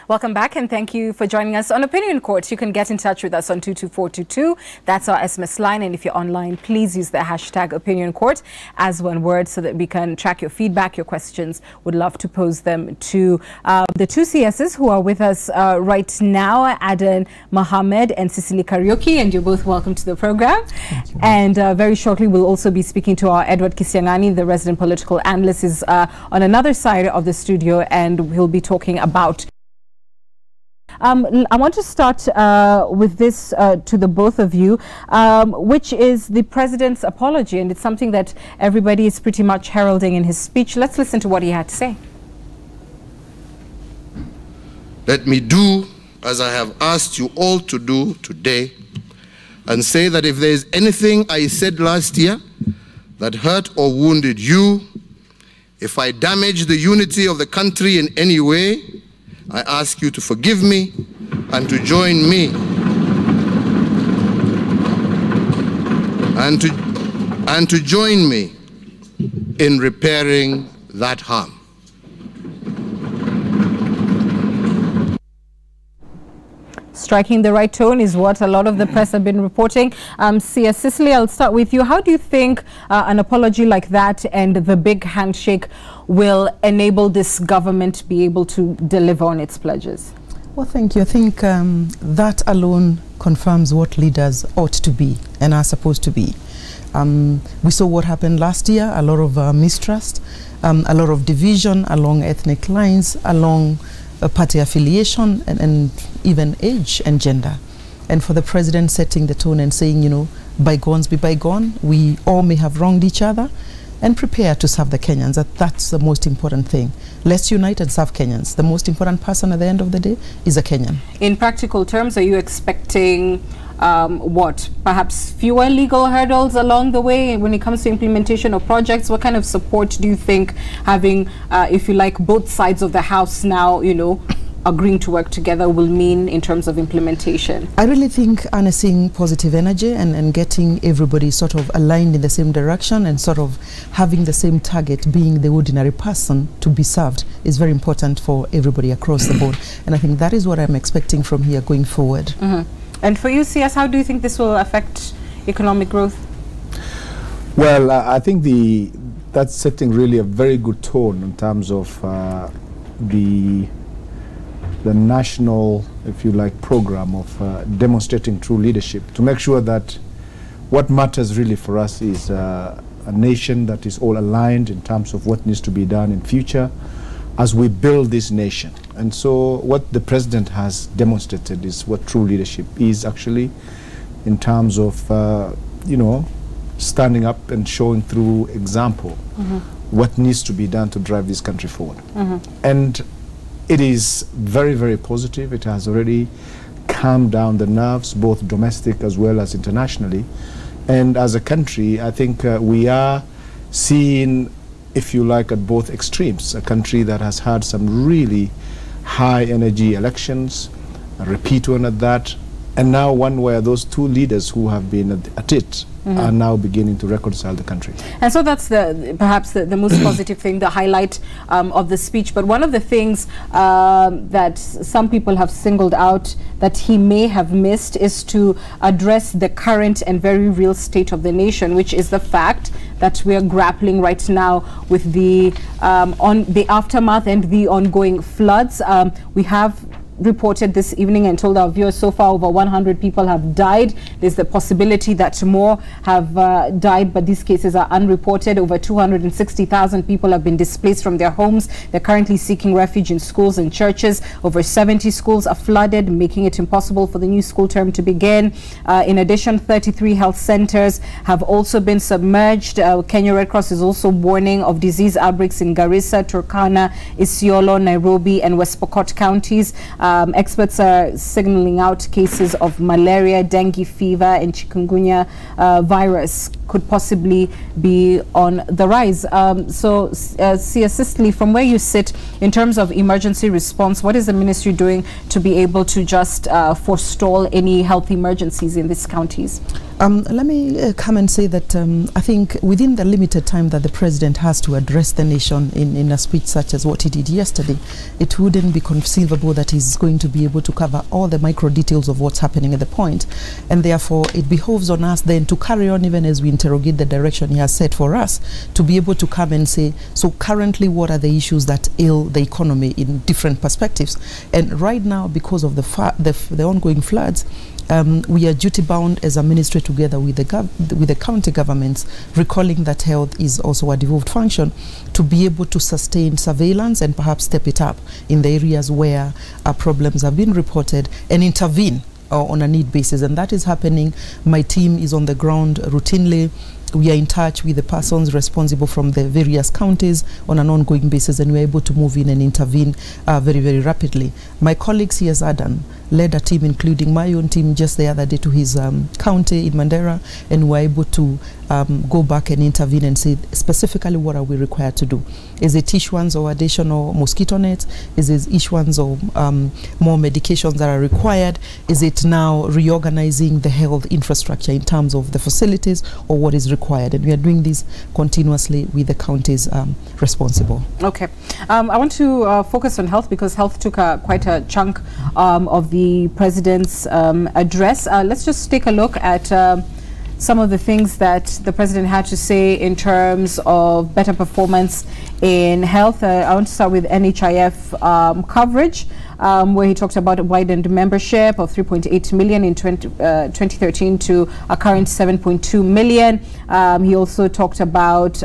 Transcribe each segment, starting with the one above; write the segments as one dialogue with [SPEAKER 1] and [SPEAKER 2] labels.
[SPEAKER 1] Welcome back and thank you for joining us on Opinion Court. You can get in touch with us on 22422. That's our SMS line, and if you're online, please use the hashtag Opinion Court as one word so that we can track your feedback, your questions. Would love to pose them to the two CSs who are with us right now, Adan Mohammed and Cecily Kariuki, and you're both welcome to the program. And very shortly we'll also be speaking to our Edward Kisiangani, the resident political analyst, is on another side of the studio, and we'll be talking about I want to start with this to the both of you, which is the president's apology, and it's something that everybody is pretty much heralding in his speech. Let's listen to what he had to say.
[SPEAKER 2] Let me do as I have asked you all to do today, and say that if there is anything I said last year that hurt or wounded you, if I damaged the unity of the country in any way, I ask you to forgive me and to join me and to join me in repairing that harm.
[SPEAKER 1] Striking the right tone is what a lot of the press have been reporting. Cecily, I'll start with you. How do you think an apology like that and the big handshake will enable this government to be able to deliver on its pledges?
[SPEAKER 3] Well, thank you. I think that alone confirms what leaders ought to be and are supposed to be. We saw what happened last year, a lot of mistrust, a lot of division along ethnic lines, along party affiliation, and even age and gender. And for the president setting the tone and saying, you know, bygones be bygone, we all may have wronged each other, and prepare to serve the Kenyans. That's the most important thing. Let's unite and serve Kenyans. The most important person at the end of the day is a Kenyan. In
[SPEAKER 1] practical terms, are you expecting what, perhaps fewer legal hurdles along the way when it comes to implementation of projects? What kind of support do you think having, if you like, both sides of the house now, you know, agreeing to work together will mean in terms of implementation?
[SPEAKER 3] I really think harnessing positive energy and getting everybody sort of aligned in the same direction and sort of having the same target, being the ordinary person to be served, is very important for everybody across the board. And I think that is what I'm expecting from here going forward.
[SPEAKER 1] Mm-hmm. And for you, CS, how do you think this will affect economic growth?
[SPEAKER 4] Well, I think that's setting really a very good tone in terms of the national, if you like, program of demonstrating true leadership, to make sure that what matters really for us is a nation that is all aligned in terms of what needs to be done in future as we build this nation. And so what the president has demonstrated is what true leadership is actually, in terms of, you know, standing up and showing through example what needs to be done to drive this country forward. And it is very, very positive. It has already calmed down the nerves, both domestic as well as internationally. And as a country, I think we are seeing, if you like, at both extremes, a country that has had some really high energy elections, a repeat one at that, and now one where those two leaders who have been at it are now beginning to reconcile the country.
[SPEAKER 1] And so that's perhaps the most positive thing, the highlight of the speech. But one of the things that some people have singled out that he may have missed is to address the current and very real state of the nation, which is the fact that we are grappling right now with the aftermath and the ongoing floods. We have reported this evening and told our viewers so far over 100 people have died. There's the possibility that more have died, but these cases are unreported. Over 260,000 people have been displaced from their homes. They're currently seeking refuge in schools and churches. Over 70 schools are flooded, making it impossible for the new school term to begin. In addition, 33 health centers have also been submerged. Kenya Red Cross is also warning of disease outbreaks in Garissa, Turkana, Isiolo, Nairobi and West Pokot counties. Experts are signaling out cases of malaria, dengue fever and chikungunya virus could possibly be on the rise. So, Cecily, from where you sit, in terms of emergency response, what is the ministry doing to be able to just forestall any health emergencies in these counties?
[SPEAKER 3] Let me come and say that I think within the limited time that the president has to address the nation in a speech such as what he did yesterday, it wouldn't be conceivable that he's is going to be able to cover all the micro details of what's happening at the point, and therefore it behoves on us then to carry on, even as we interrogate the direction he has set for us, to be able to come and say, so currently what are the issues that ail the economy in different perspectives. And right now, because of the ongoing floods, we are duty bound as a ministry, together with the county governments, recalling that health is also a devolved function, to be able to sustain surveillance and perhaps step it up in the areas where problems have been reported and intervene on a need basis. And that is happening. My team is on the ground routinely. We are in touch with the persons responsible from the various counties on an ongoing basis, and we're able to move in and intervene very, very rapidly. My colleagues here, Adan, led a team, including my own team, just the other day to his county in Mandera, and we're able to go back and intervene and say specifically what are we required to do. Is it issuance or additional mosquito nets? Is it issuance or more medications that are required? Is it now reorganizing the health infrastructure in terms of the facilities, or what is required? And we are doing this continuously with the counties responsible.
[SPEAKER 1] Okay. I want to focus on health, because health took quite a chunk of the president's address. Let's just take a look at some of the things that the president had to say in terms of better performance in health. I want to start with NHIF coverage, where he talked about a widened membership of 3.8 million in 2013 to a current 7.2 million. He also talked about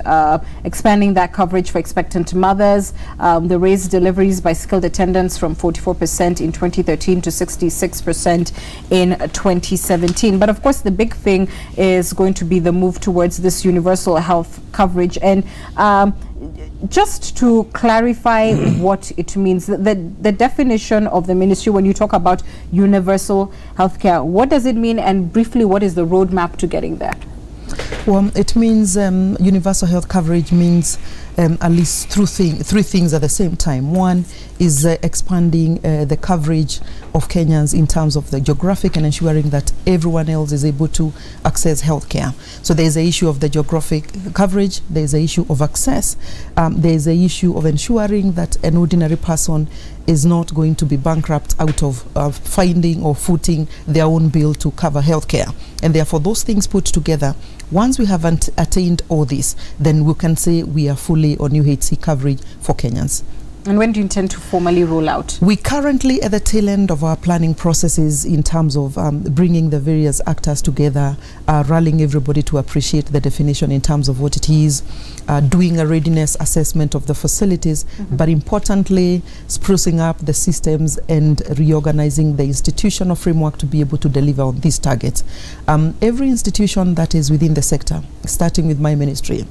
[SPEAKER 1] expanding that coverage for expectant mothers, the raised deliveries by skilled attendants from 44% in 2013 to 66% in 2017. But of course, the big thing is going to be the move towards this universal health coverage. And just to clarify what it means, the definition of the ministry when you talk about universal healthcare, what does it mean, and briefly, what is the roadmap to getting there?
[SPEAKER 3] Well, it means universal health coverage means at least three things at the same time. One is expanding the coverage of Kenyans in terms of the geographic, and ensuring that everyone else is able to access healthcare. So there's an issue of the geographic coverage, there's an issue of access, there's an issue of ensuring that an ordinary person is not going to be bankrupt out of finding or footing their own bill to cover healthcare. And therefore, those things put together, once we have attained all this, then we can say we are fully on UHC coverage for Kenyans.
[SPEAKER 1] And when do you intend to formally roll out?
[SPEAKER 3] We currently at the tail end of our planning processes in terms of bringing the various actors together, rallying everybody to appreciate the definition in terms of what it is, doing a readiness assessment of the facilities, but importantly, sprucing up the systems and reorganizing the institutional framework to be able to deliver on these targets. Every institution that is within the sector, starting with my ministry,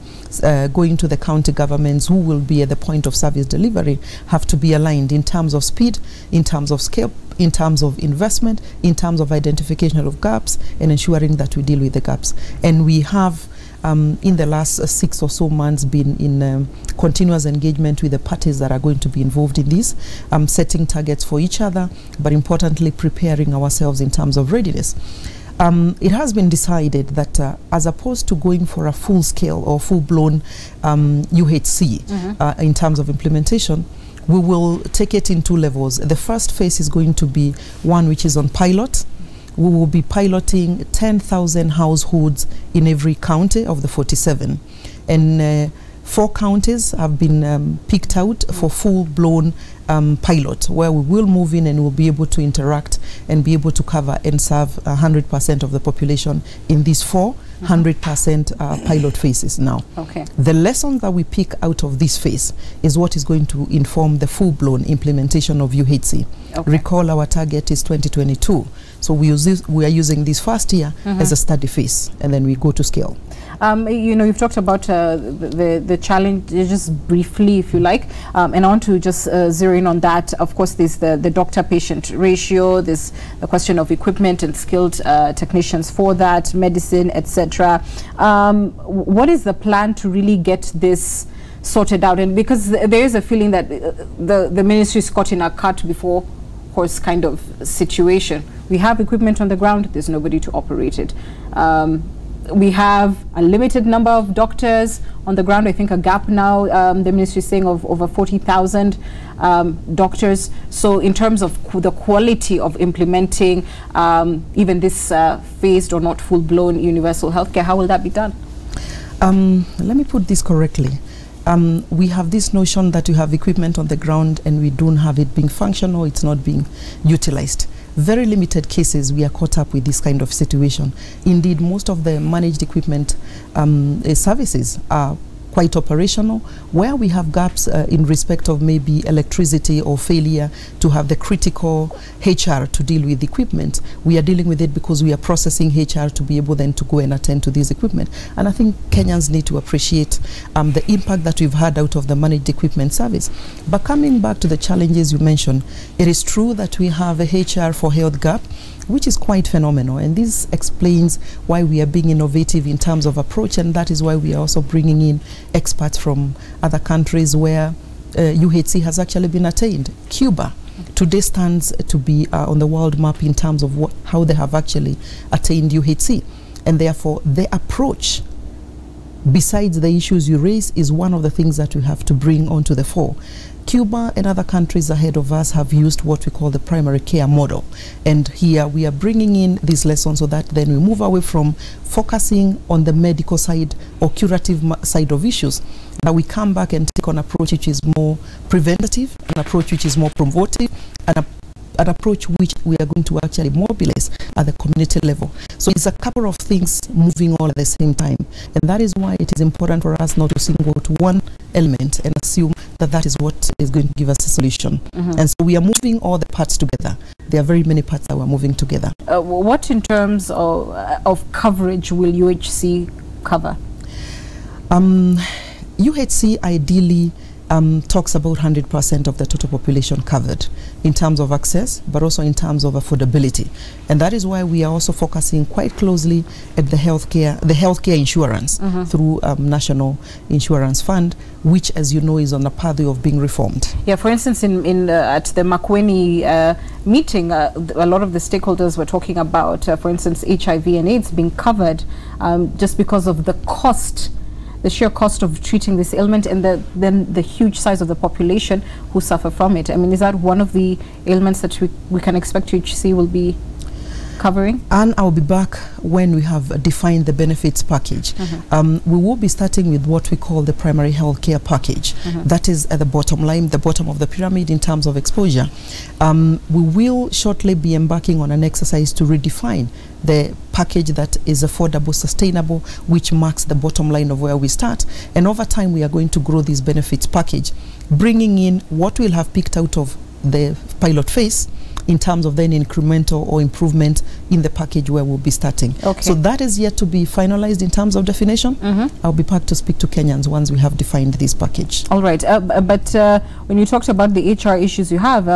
[SPEAKER 3] going to the county governments who will be at the point of service delivery, have to be aligned in terms of speed, in terms of scale, in terms of investment, in terms of identification of gaps, and ensuring that we deal with the gaps. And we have in the last 6 or so months been in continuous engagement with the parties that are going to be involved in this, setting targets for each other, but importantly preparing ourselves in terms of readiness. It has been decided that as opposed to going for a full-scale or full-blown UHC in terms of implementation, we will take it in 2 levels. The first phase is going to be one which is on pilot. We will be piloting 10,000 households in every county of the 47. And 4 counties have been picked out for full-blown pilot, where we will move in and we'll be able to interact and be able to cover and serve 100% of the population in these 4 100% pilot phases now.
[SPEAKER 1] Okay.
[SPEAKER 3] The lesson that we pick out of this phase is what is going to inform the full-blown implementation of UHC. Okay. Recall our target is 2022. So we are using this first year as a study phase, and then we go to scale.
[SPEAKER 1] You know, you've talked about the challenges briefly, if you like, and I want to just zero in on that. Of course, there's the doctor-patient ratio, there's the question of equipment and skilled technicians for that, medicine, etc. What is the plan to really get this sorted out? And because there is a feeling that the ministry is caught in a cart before horse kind of situation. We have equipment on the ground, there's nobody to operate it. we have a limited number of doctors on the ground. I think a gap now, the ministry is saying, of over 40,000 doctors. So in terms of the quality of implementing even this phased or not full-blown universal healthcare, how will that be done?
[SPEAKER 3] Let me put this correctly. We have this notion that you have equipment on the ground and we don't have it being functional, it's not being utilized. Very limited cases we are caught up with this kind of situation. Indeed, most of the managed equipment services are quite operational. Where we have gaps in respect of maybe electricity or failure to have the critical HR to deal with equipment, we are dealing with it because we are processing HR to be able then to go and attend to this equipment. And I think Kenyans need to appreciate the impact that we've had out of the managed equipment service. But coming back to the challenges you mentioned, it is true that we have a HR for health gap, which is quite phenomenal, and this explains why we are being innovative in terms of approach, and that is why we are also bringing in experts from other countries where UHC has actually been attained. Cuba today stands to be on the world map in terms of how they have actually attained UHC, and therefore the approach, besides the issues you raise, is one of the things that we have to bring onto the fore. Cuba and other countries ahead of us have used what we call the primary care model. And here we are bringing in this lesson so that then we move away from focusing on the medical side or curative side of issues, that we come back and take an approach which is more preventative, an approach which is more promotive, and an approach which we are going to actually mobilize at the community level. So it's a couple of things moving all at the same time. And that is why it is important for us not to single to one element and assume that that is what is going to give us a solution. And so we are moving all the parts together. There are very many parts that we're moving together.
[SPEAKER 1] What in terms of coverage will UHC cover?
[SPEAKER 3] UHC ideally talks about 100% of the total population covered in terms of access, but also in terms of affordability. And that is why we are also focusing quite closely at the healthcare insurance through National Insurance Fund, which, as you know, is on the pathway of being reformed.
[SPEAKER 1] Yeah, for instance, at the Makueni meeting, a lot of the stakeholders were talking about, for instance, HIV and AIDS being covered just because of the cost, the sheer cost of treating this ailment, and then the huge size of the population who suffer from it. I mean, is that one of the ailments that we can expect UHC will be covering? And
[SPEAKER 3] I'll be back when we have defined the benefits package. We will be starting with what we call the primary health care package. That is at the bottom line, the bottom of the pyramid in terms of exposure. We will shortly be embarking on an exercise to redefine the package that is affordable, sustainable, which marks the bottom line of where we start. And over time, we are going to grow this benefits package, bringing in what we'll have picked out of the pilot phase in terms of then incremental or improvement in the package where we'll be starting. Okay. So that is yet to be finalized in terms of definition. I'll be back to speak to Kenyans once we have defined this package.
[SPEAKER 1] All right. But when you talked about the HR issues you have,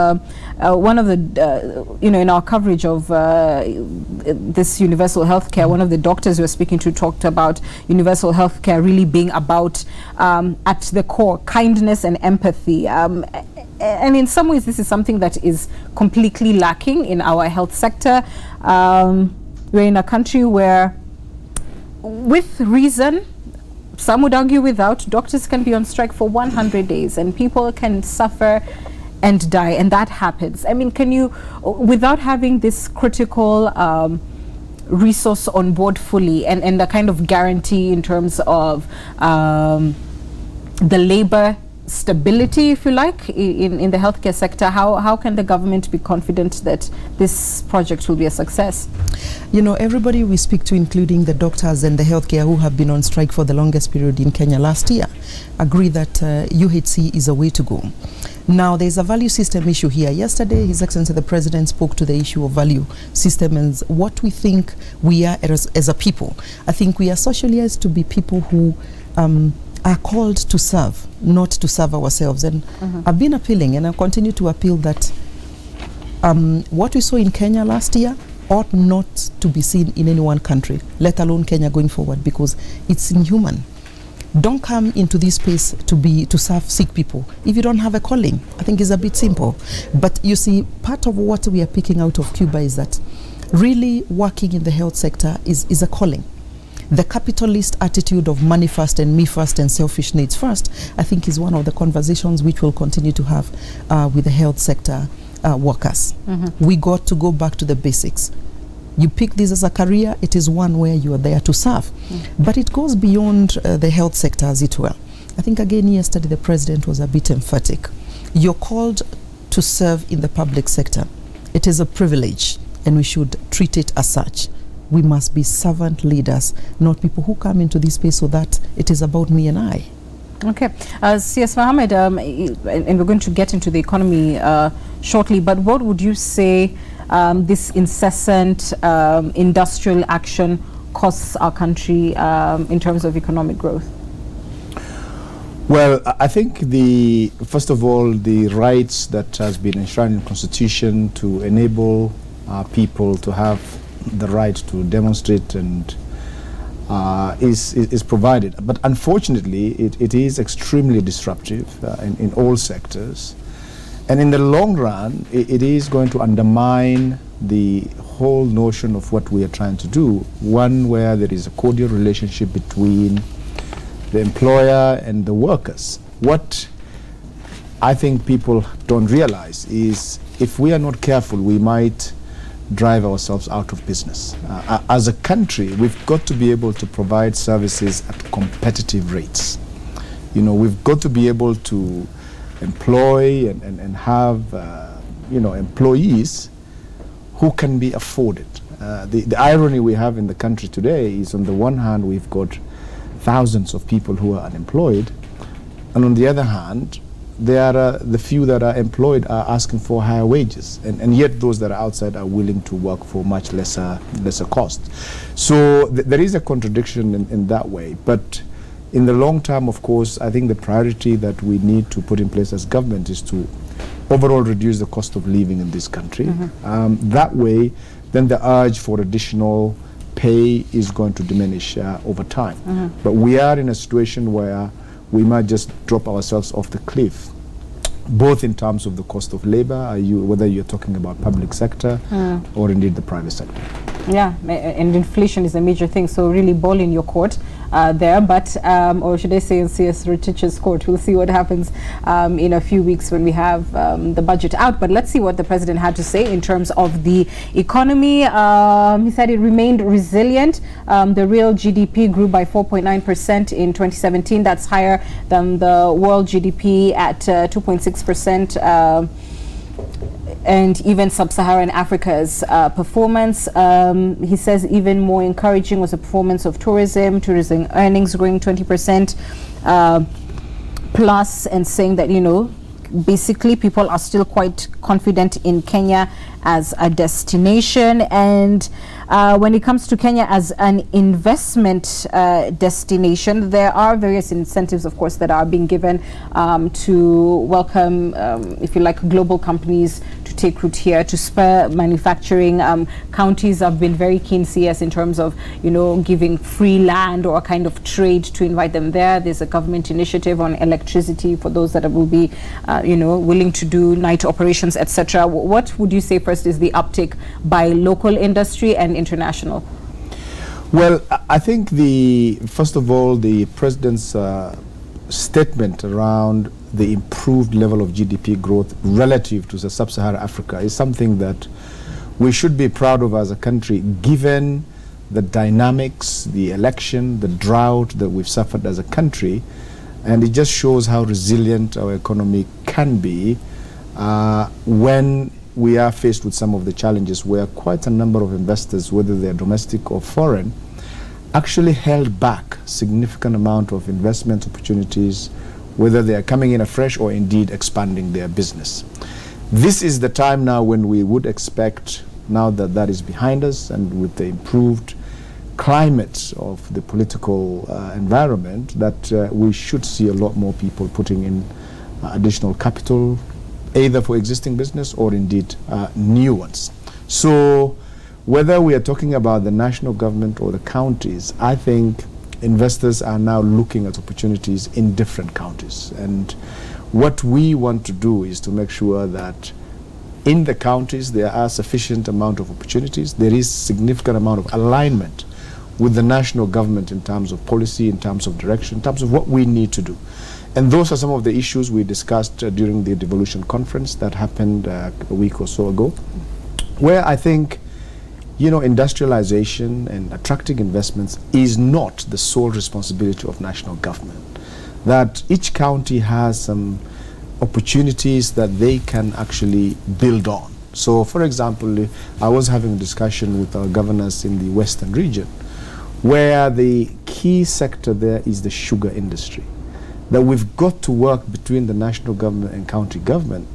[SPEAKER 1] one of the, in our coverage of this universal health care, one of the doctors we were speaking to talked about universal health care really being about, at the core, kindness and empathy. And in some ways, this is something that is completely lacking in our health sector. We're in a country where, with reason, some would argue without, doctors can be on strike for 100 days and people can suffer and die, and that happens. I mean, can you, without having this critical resource on board fully and a kind of guarantee in terms of the labor stability, if you like, in the healthcare sector, how can the government be confident that this project will be a success?
[SPEAKER 3] You know, everybody we speak to, including the doctors and the healthcare who have been on strike for the longest period in Kenya last year, agree that UHC is a way to go. Now, there's a value system issue here. Yesterday, His Excellency the President spoke to the issue of value system and what we think we are as a people. I think we are socialized to be people who are called to serve, not to serve ourselves. And I've been appealing, and I continue to appeal that what we saw in Kenya last year ought not to be seen in any one country, let alone Kenya going forward, because it's inhuman. Don't come into this space to serve sick people if you don't have a calling. I think it's a bit simple. But you see, part of what we are picking out of Cuba is that really working in the health sector is a calling. The capitalist attitude of money first and me first and selfish needs first, I think, is one of the conversations which we'll continue to have with the health sector workers. We got to go back to the basics. You pick this as a career, it is one where you are there to serve. But it goes beyond the health sector, as it were. I think, again, yesterday the president was a bit emphatic. You're called to serve in the public sector. It is a privilege, and we should treat it as such. We must be servant leaders, not people who come into this space so that it is about me and I.
[SPEAKER 1] Okay. CS Mohammed, and we're going to get into the economy shortly, but what would you say this incessant industrial action costs our country in terms of economic growth?
[SPEAKER 4] Well, I think first of all, the rights that has been enshrined in the Constitution to enable people to have the right to demonstrate and is provided. But unfortunately, it is extremely disruptive in all sectors. And in the long run, it is going to undermine the whole notion of what we are trying to do, one where there is a cordial relationship between the employer and the workers. What I think people don't realize is if we are not careful, we might drive ourselves out of business. As a country, we've got to be able to provide services at competitive rates. You know, we've got to be able to employ and have, employees who can be afforded. The irony we have in the country today is, on the one hand, we've got thousands of people who are unemployed, and on the other hand, there are the few that are employed are asking for higher wages, and yet those that are outside are willing to work for much lesser cost. So there is a contradiction in that way. But in the long term, of course, I think the priority that we need to put in place as government is to overall reduce the cost of living in this country. That way, then the urge for additional pay is going to diminish over time. But we are in a situation where we might just drop ourselves off the cliff, both in terms of the cost of labor, whether you're talking about public sector or indeed the private sector.
[SPEAKER 1] Yeah, and inflation is a major thing, so really ball in your court there, but or should I say in CS Retich's court. We'll see what happens in a few weeks when we have the budget out. But let's see what the president had to say in terms of the economy. He said it remained resilient. The real GDP grew by 4.9% in 2017. That's higher than the world GDP at 2.6%. And even sub-Saharan Africa's performance. He says even more encouraging was the performance of tourism earnings growing 20% plus, and saying that, basically people are still quite confident in Kenya as a destination. And when it comes to Kenya as an investment destination, there are various incentives, of course, that are being given to welcome, if you like, global companies to take root here, to spur manufacturing. Counties have been very keen, CS, in terms of, giving free land or a kind of trade to invite them there. There's a government initiative on electricity for those that will be, willing to do night operations, etc. What would you say first is the uptake by local industry and international?
[SPEAKER 4] Well, I think first of all, the president's statement around the improved level of GDP growth relative to the sub-Saharan Africa is something that we should be proud of as a country, given the dynamics, the election, the drought that we've suffered as a country. And it just shows how resilient our economy can be when we are faced with some of the challenges where quite a number of investors, whether they're domestic or foreign, actually held back significant amount of investment opportunities, whether they are coming in afresh or indeed expanding their business. This is the time now when we would expect, now that that is behind us and with the improved climate of the political environment, that we should see a lot more people putting in additional capital, either for existing business or indeed new ones. So whether we are talking about the national government or the counties, I think investors are now looking at opportunities in different counties. And what we want to do is to make sure that in the counties there are sufficient amount of opportunities, there is significant amount of alignment with the national government in terms of policy, in terms of direction, in terms of what we need to do. And those are some of the issues we discussed during the devolution conference that happened a week or so ago, where I think, you know, industrialization and attracting investments is not the sole responsibility of national government. That each county has some opportunities that they can actually build on. So, for example, I was having a discussion with our governors in the Western region, where the key sector there is the sugar industry. That we've got to work between the national government and county government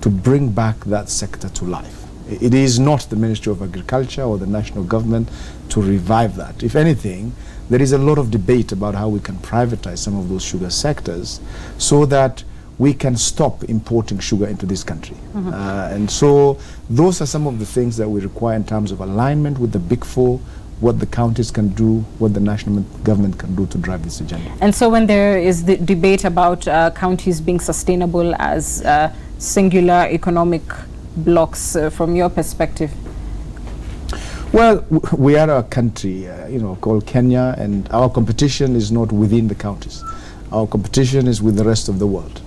[SPEAKER 4] to bring back that sector to life. It is not the Ministry of Agriculture or the national government to revive that. If anything, there is a lot of debate about how we can privatize some of those sugar sectors so that we can stop importing sugar into this country. And so those are some of the things that we require in terms of alignment with the Big Four, what the counties can do, what the national government can do to drive this agenda.
[SPEAKER 1] And so when there is the debate about counties being sustainable as singular economic blocks, from your perspective?
[SPEAKER 4] Well, we are a country, you know, called Kenya, and our competition is not within the counties. Our competition is with the rest of the world.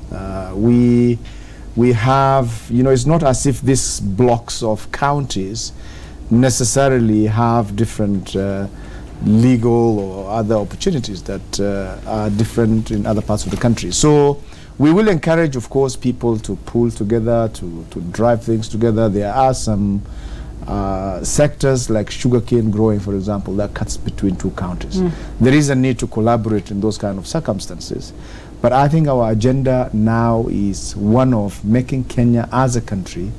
[SPEAKER 4] We have, you know, it's not as if these blocks of counties necessarily have different legal or other opportunities that are different in other parts of the country. So we will encourage, of course, people to pull together, to drive things together. There are some sectors like sugarcane growing, for example, that cuts between two counties. There is a need to collaborate in those kind of circumstances. But I think our agenda now is one of making Kenya as a country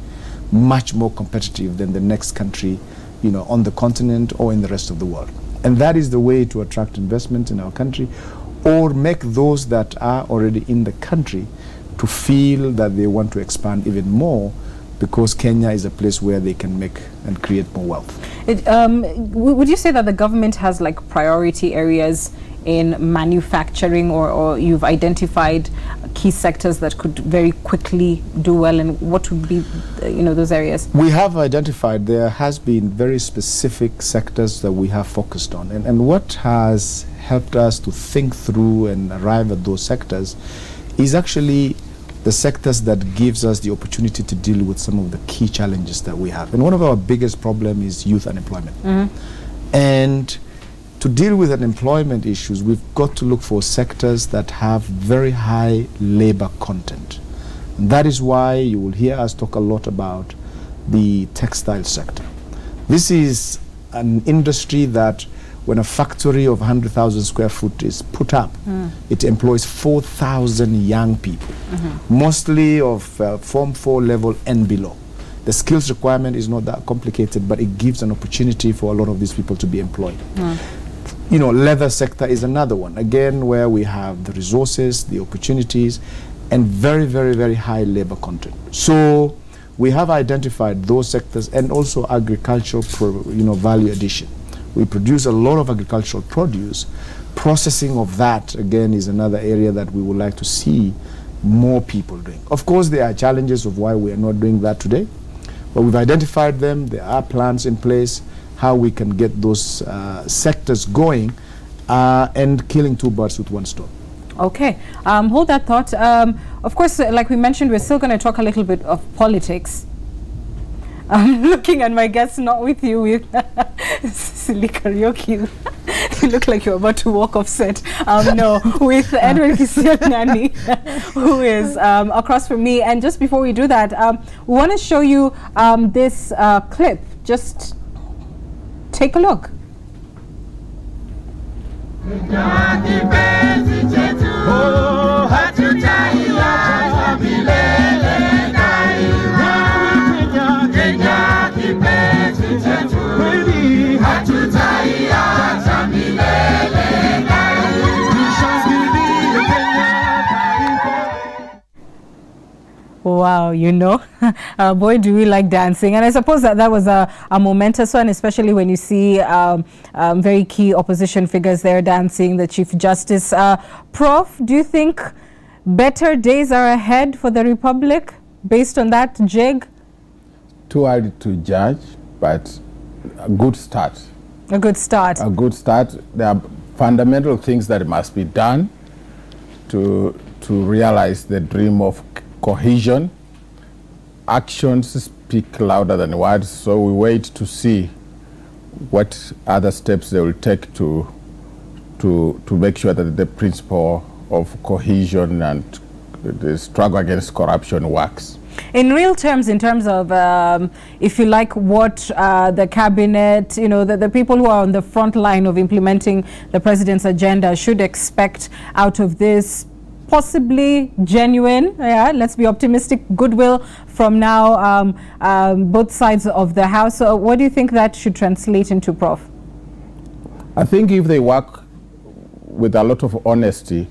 [SPEAKER 4] much more competitive than the next country, you know, on the continent or in the rest of the world. And that is the way to attract investment in our country, or make those that are already in the country to feel that they want to expand even more, because Kenya is a place where they can make and create more wealth.
[SPEAKER 1] Would you say that the government has like priority areas in manufacturing, or you've identified key sectors that could very quickly do well, and what would be, you know, those areas?
[SPEAKER 4] We have identified, there has been very specific sectors that we have focused on, and what has helped us to think through and arrive at those sectors is actually the sectors that gives us the opportunity to deal with some of the key challenges that we have. And one of our biggest problems is youth unemployment. And to deal with unemployment issues, we've got to look for sectors that have very high labor content. And that is why you will hear us talk a lot about the textile sector. This is an industry that when a factory of 100,000 square foot is put up, it employs 4,000 young people, mostly of Form 4 level and below. The skills requirement is not that complicated, but it gives an opportunity for a lot of these people to be employed. You know, leather sector is another one, again, where we have the resources, the opportunities, and very, very, very high labor content. So we have identified those sectors, and also agricultural, value addition. We produce a lot of agricultural produce. Processing of that, again, is another area that we would like to see more people doing. Of course, there are challenges of why we are not doing that today, but we've identified them. There are plans in place how we can get those sectors going and killing two birds with one stone.
[SPEAKER 1] Okay, hold that thought. Of course, like we mentioned, we're still going to talk a little bit of politics. I'm looking at my guests, not with you, with silly karaoke. You look like you're about to walk off set. No, with Edwin Kisiang'ani, who is across from me. And just before we do that, we want to show you this clip. Just take a look. Wow, you know, boy, do we like dancing. And I suppose that was a momentous one, especially when you see very key opposition figures there dancing, the Chief Justice. Prof, do you think better days are ahead for the Republic based on that jig?
[SPEAKER 5] Too early to judge, but a good start.
[SPEAKER 1] A good start.
[SPEAKER 5] A good start. There are fundamental things that must be done to realize the dream of cohesion. Actions speak louder than words, so we wait to see what other steps they will take to make sure that the principle of cohesion and the struggle against corruption works.
[SPEAKER 1] In real terms, in terms of, if you like, what the cabinet, you know, the people who are on the front line of implementing the president's agenda should expect out of this, possibly genuine, let's be optimistic, goodwill from now, both sides of the house. So what do you think that should translate into, Prof?
[SPEAKER 5] I think if they work with a lot of honesty,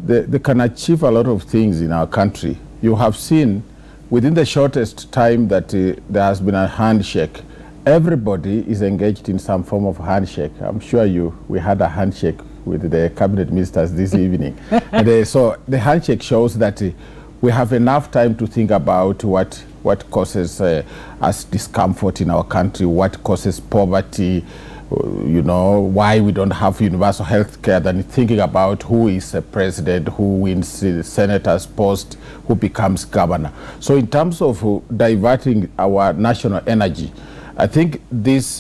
[SPEAKER 5] they can achieve a lot of things in our country. You have seen within the shortest time that there has been a handshake, everybody is engaged in some form of handshake. I'm sure we had a handshake with the cabinet ministers this evening. So the handshake shows that we have enough time to think about what causes us discomfort in our country, what causes poverty, you know, why we don't have universal health care, than thinking about who is a president, who wins the senator's post, who becomes governor. So in terms of diverting our national energy, I think this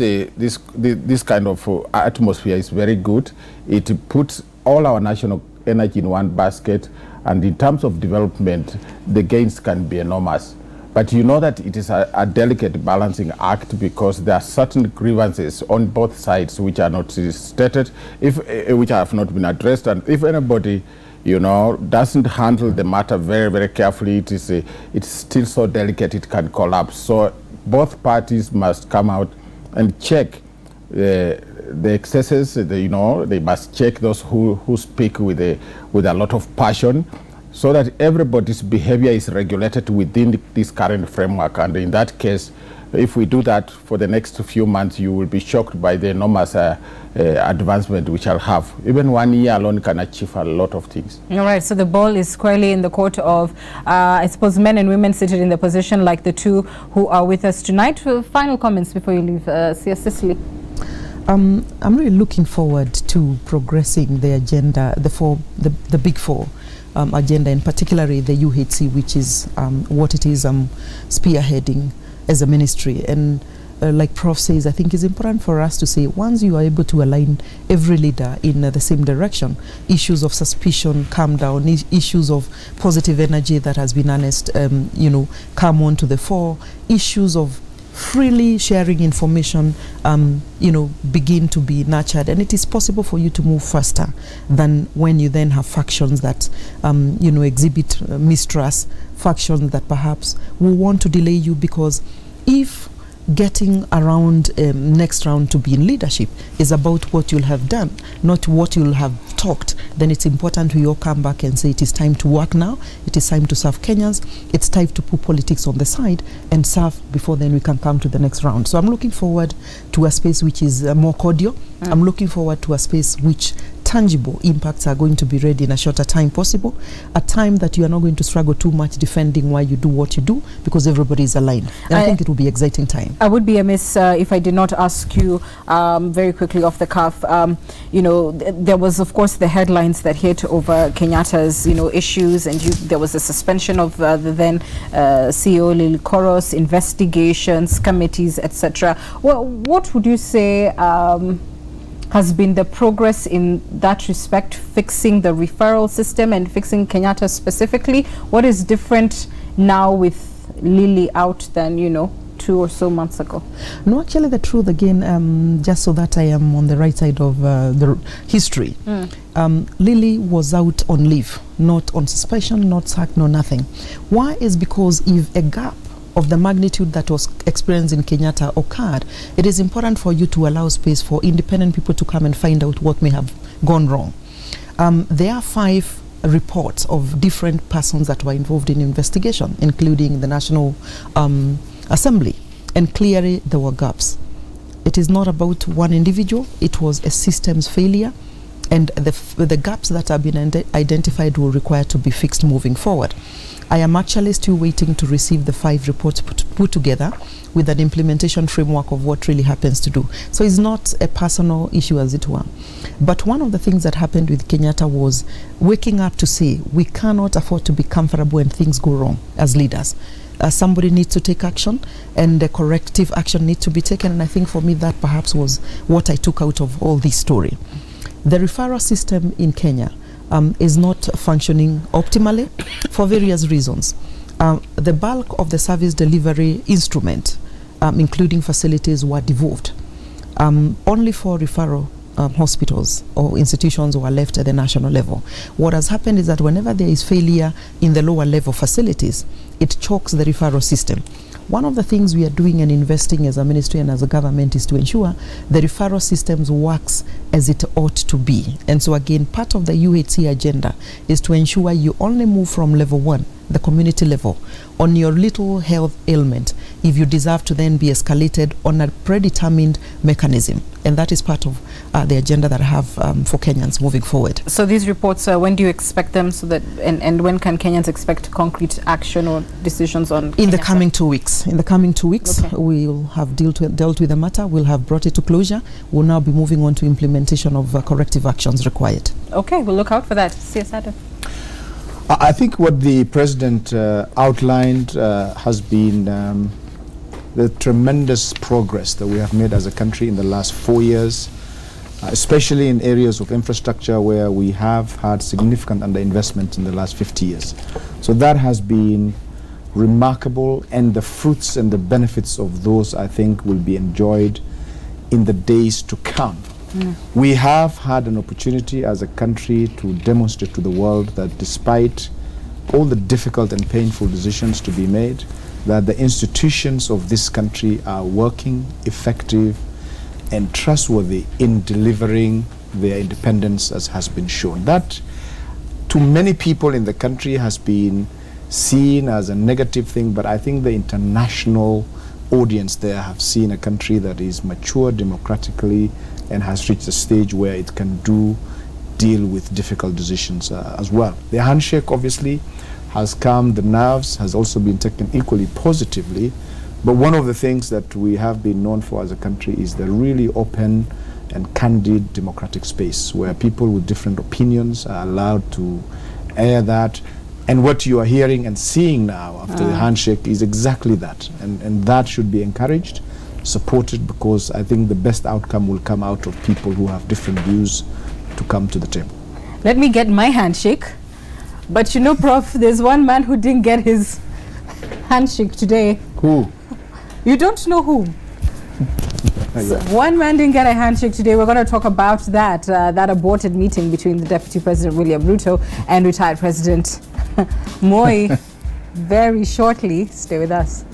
[SPEAKER 5] kind of atmosphere is very good. It puts all our national energy in one basket, and in terms of development, the gains can be enormous. But you know that it is a delicate balancing act, because there are certain grievances on both sides which are not stated, which have not been addressed, and if anybody, you know, doesn't handle the matter very, very carefully, it's still so delicate it can collapse. So both parties must come out and check the excesses. You know, they must check those who speak with a lot of passion, so that everybody's behavior is regulated within this current framework. And in that case, if we do that for the next few months, you will be shocked by the enormous advancement we shall have. Even 1 year alone can achieve a lot of things. All
[SPEAKER 1] right, so the ball is squarely in the court of, I suppose, men and women seated in the position like the two who are with us tonight. Final comments before you leave, Cecily.
[SPEAKER 3] I'm really looking forward to progressing the agenda, the big four. Agenda, and particularly the UHC, which is what it is spearheading as a ministry. And like Prof says, I think it's important for us to say, once you are able to align every leader in the same direction, issues of suspicion calm down, issues of positive energy that has been honest, you know, come on to the fore, issues of freely sharing information, you know, begin to be nurtured, and it is possible for you to move faster than when you then have factions that, you know, exhibit mistrust, factions that perhaps will want to delay you, because if getting around next round to be in leadership is about what you'll have done, not what you'll have talked, then it's important we all come back and say it is time to work now, it is time to serve Kenyans, it's time to put politics on the side and serve before then we can come to the next round. So I'm looking forward to a space which is more cordial. I'm looking forward to a space which tangible impacts are going to be ready in a shorter time possible, a time that you are not going to struggle too much defending why you do what you do, because everybody is aligned. And I think it will be exciting time.
[SPEAKER 1] I would be amiss if I did not ask you very quickly off the cuff. You know, there was, of course, the headlines that hit over Kenyatta's, you know, issues, and there was a suspension of the then CEO Lily Koros, investigations, committees, etc. Well, what would you say has been the progress in that respect, fixing the referral system and fixing Kenyatta specifically? What is different now with Lily out than, you know, 2 or so months ago?
[SPEAKER 3] No, actually the truth, again, just so that I am on the right side of the history, Lily was out on leave, not on suspension, not sacked, no nothing. Why? Is because if a gap of the magnitude that was experienced in Kenyatta occurred, it is important for you to allow space for independent people to come and find out what may have gone wrong. There are 5 reports of different persons that were involved in investigation, including the National Assembly, and clearly there were gaps. It is not about one individual, it was a systems failure, and the gaps that have been identified will require to be fixed moving forward. I am actually still waiting to receive the 5 reports put together with an implementation framework of what really happens to do. So it's not a personal issue, as it were. But one of the things that happened with Kenyatta was waking up to say we cannot afford to be comfortable when things go wrong as leaders. Somebody needs to take action, and the corrective action needs to be taken. And I think for me that perhaps was what I took out of all this story. The referral system in Kenya is not functioning optimally for various reasons. The bulk of the service delivery instrument, including facilities, were devolved. Only 4 referral hospitals or institutions were left at the national level. What has happened is that whenever there is failure in the lower level facilities, it chokes the referral system. One of the things we are doing and investing as a ministry and as a government is to ensure the referral systems works as it ought to be. And so again, part of the UHC agenda is to ensure you only move from level 1, the community level, on your little health ailment if you deserve to then be escalated on a predetermined mechanism. And that is part of the agenda that I have for Kenyans moving forward.
[SPEAKER 1] So these reports, when do you expect them, so that and when can Kenyans expect concrete action or decisions on
[SPEAKER 3] In the coming 2 weeks. In the coming 2 weeks,
[SPEAKER 1] okay.
[SPEAKER 3] We'll have dealt with the matter. We'll have brought it to closure. We'll now be moving on to implementation of corrective actions required.
[SPEAKER 1] Okay, we'll look out for that. CS Adam.
[SPEAKER 4] I think what the president outlined has been the tremendous progress that we have made as a country in the last 4 years, especially in areas of infrastructure where we have had significant underinvestment in the last 50 years. So that has been remarkable, and the fruits and the benefits of those, I think, will be enjoyed in the days to come. We have had an opportunity as a country to demonstrate to the world that despite all the difficult and painful decisions to be made, that the institutions of this country are working, effective, and trustworthy in delivering their independence, as has been shown. That, to many people in the country, has been seen as a negative thing, but I think the international audience there have seen a country that is mature democratically and has reached a stage where it can deal with difficult decisions as well. The handshake obviously has calmed the nerves, has also been taken equally positively, but one of the things that we have been known for as a country is the really open and candid democratic space where people with different opinions are allowed to air that. And what you are hearing and seeing now after the handshake is exactly that, and that should be encouraged, supported, because I think the best outcome will come out of people who have different views to come to the table.
[SPEAKER 1] Let me get my handshake. But you know, Prof, there's one man who didn't get his handshake today.
[SPEAKER 4] Who?
[SPEAKER 1] You don't know who? So one man didn't get a handshake today. We're going to talk about that, that aborted meeting between the Deputy President William Ruto and retired President Moi very shortly. Stay with us.